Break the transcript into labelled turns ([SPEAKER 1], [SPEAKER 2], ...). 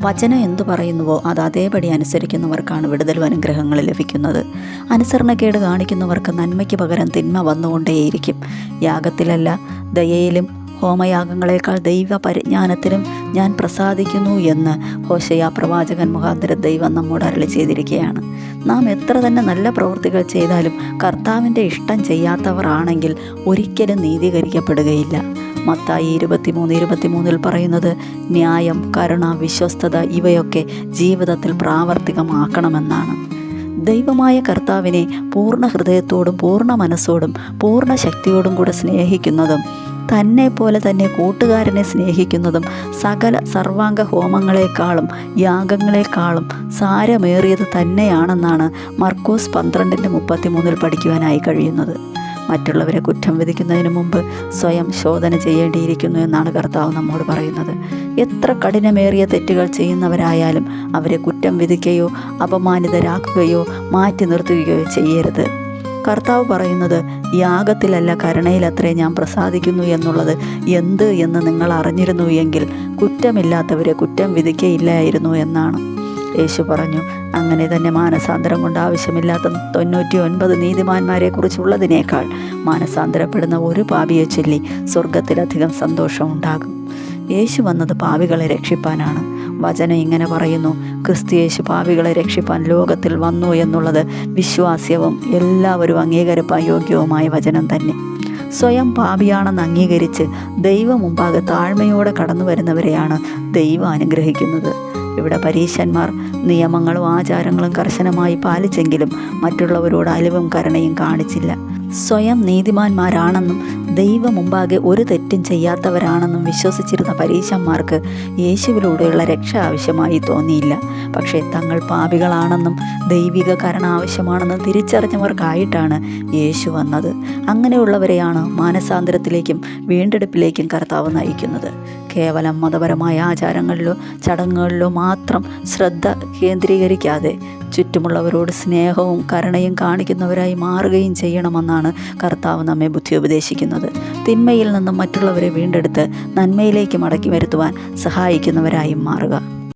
[SPEAKER 1] വചനം എന്തു പറയുന്നുവോ അത് അതേപടി അനുസരിക്കുന്നവർക്കാണ് വിടുതലും അനുഗ്രഹങ്ങൾ ലഭിക്കുന്നത്. അനുസരണക്കേട് കാണിക്കുന്നവർക്ക് നന്മയ്ക്ക് പകരം തിന്മ വന്നുകൊണ്ടേയിരിക്കും. യാഗത്തിലല്ല ദയയിലും ഹോമയാഗങ്ങളെക്കാൾ ദൈവ പരിജ്ഞാനത്തിലും ഞാൻ പ്രസാദിക്കുന്നു എന്ന് ഹോശയ്യ പ്രവാചകൻ മുഖാന്തരം ദൈവം നമ്മോട് അരുളി ചെയ്തിരിക്കുകയാണ്. നാം എത്ര തന്നെ നല്ല പ്രവൃത്തികൾ ചെയ്താലും കർത്താവിൻ്റെ ഇഷ്ടം ചെയ്യാത്തവർ ആണെങ്കിൽ ഒരിക്കലും നീതീകരിക്കപ്പെടുകയില്ല. മത്തായി 23:23 പറയുന്നത് ന്യായം, കരുണ, വിശ്വസ്തത ഇവയൊക്കെ ജീവിതത്തിൽ പ്രാവർത്തികമാക്കണമെന്നാണ്. ദൈവമായ കർത്താവിനെ പൂർണ്ണ ഹൃദയത്തോടും പൂർണ്ണ മനസ്സോടും പൂർണ്ണ ശക്തിയോടും കൂടെ സ്നേഹിക്കുന്നതും തന്നെ പോലെ തന്നെ കൂട്ടുകാരനെ സ്നേഹിക്കുന്നതും സകല സർവാംഗ ഹോമങ്ങളെക്കാളും യാഗങ്ങളെക്കാളും സാരമേറിയത് തന്നെയാണെന്നാണ് മർക്കോസ് 12:33 പഠിക്കുവാനായി കഴിയുന്നത്. മറ്റുള്ളവരെ കുറ്റം വിധിക്കുന്നതിന് മുമ്പ് സ്വയം ശോധന ചെയ്യേണ്ടിയിരിക്കുന്നു എന്നാണ് കർത്താവ് നമ്മോട് പറയുന്നത്. എത്ര കഠിനമേറിയ തെറ്റുകൾ ചെയ്യുന്നവരായാലും അവരെ കുറ്റം വിധിക്കുകയോ അപമാനിതരാക്കുകയോ മാറ്റി നിർത്തുകയോ ചെയ്യരുത്. കർത്താവ് പറയുന്നത് യാഗത്തിലല്ല കരുണയിലത്രേ ഞാൻ പ്രസാദിക്കുന്നു എന്നുള്ളത് എന്ത് എന്ന് നിങ്ങൾ അറിഞ്ഞിരുന്നു എങ്കിൽ കുറ്റമില്ലാത്തവരെ കുറ്റം വിധിക്കയില്ലായിരുന്നു എന്നാണ്. യേശു പറഞ്ഞു, അങ്ങനെ തന്നെ മാനസാന്തരം കൊണ്ട് ആവശ്യമില്ലാത്ത 99 നീതിമാന്മാരെ കുറിച്ചുള്ളതിനേക്കാൾ മാനസാന്തരപ്പെടുന്ന ഒരു പാപിയെ ചൊല്ലി സ്വർഗത്തിലധികം സന്തോഷമുണ്ടാകും. യേശു വന്നത് പാപികളെ രക്ഷിപ്പാനാണ്. വചനം ഇങ്ങനെ പറയുന്നു, ക്രിസ്തുയേശു പാപികളെ രക്ഷിപ്പാൻ ലോകത്തിൽ വന്നു എന്നുള്ളത് വിശ്വാസ്യവും എല്ലാവരും അംഗീകരിപ്പാൻ യോഗ്യവുമായ വചനം തന്നെ. സ്വയം പാപിയാണെന്ന് അംഗീകരിച്ച് ദൈവം മുമ്പാകെ താഴ്മയോടെ കടന്നു വരുന്നവരെയാണ് ദൈവം അനുഗ്രഹിക്കുന്നത്. ഇവിടെ പരീശന്മാർ നിയമങ്ങളും ആചാരങ്ങളും കർശനമായി പാലിച്ചെങ്കിലും മറ്റുള്ളവരോട് അലിവും കരുണയും കാണിച്ചില്ല. സ്വയം നീതിമാന്മാരാണെന്നും ദൈവം മുമ്പാകെ ഒരു തെറ്റും ചെയ്യാത്തവരാണെന്നും വിശ്വസിച്ചിരുന്ന പരീശന്മാർക്ക് യേശുവിലൂടെയുള്ള രക്ഷ ആവശ്യമായി തോന്നിയില്ല. പക്ഷേ തങ്ങൾ പാപികളാണെന്നും ദൈവിക കരുണ ആവശ്യമാണെന്നും തിരിച്ചറിഞ്ഞവർക്കായിട്ടാണ് യേശു വന്നത്. അങ്ങനെയുള്ളവരെയാണ് മാനസാന്തരത്തിലേക്കും വീണ്ടെടുപ്പിലേക്കും കർത്താവ് നയിക്കുന്നത്. കേവലം മതപരമായ ആചാരങ്ങളിലോ ചടങ്ങുകളിലോ മാത്രം ശ്രദ്ധ കേന്ദ്രീകരിക്കാതെ ചുറ്റുമുള്ളവരോട് സ്നേഹവും കരുണയും കാണിക്കുന്നവരായി മാറുകയും ചെയ്യണമെന്നാണ് കർത്താവ് നമ്മെ ബുദ്ധി ഉപദേശിക്കുന്നത്. തിന്മയിൽ നിന്നും മറ്റുള്ളവരെ വീണ്ടെടുത്ത് നന്മയിലേക്ക് മടക്കി വരുത്തുവാൻ സഹായിക്കുന്നവരായും മാറുക.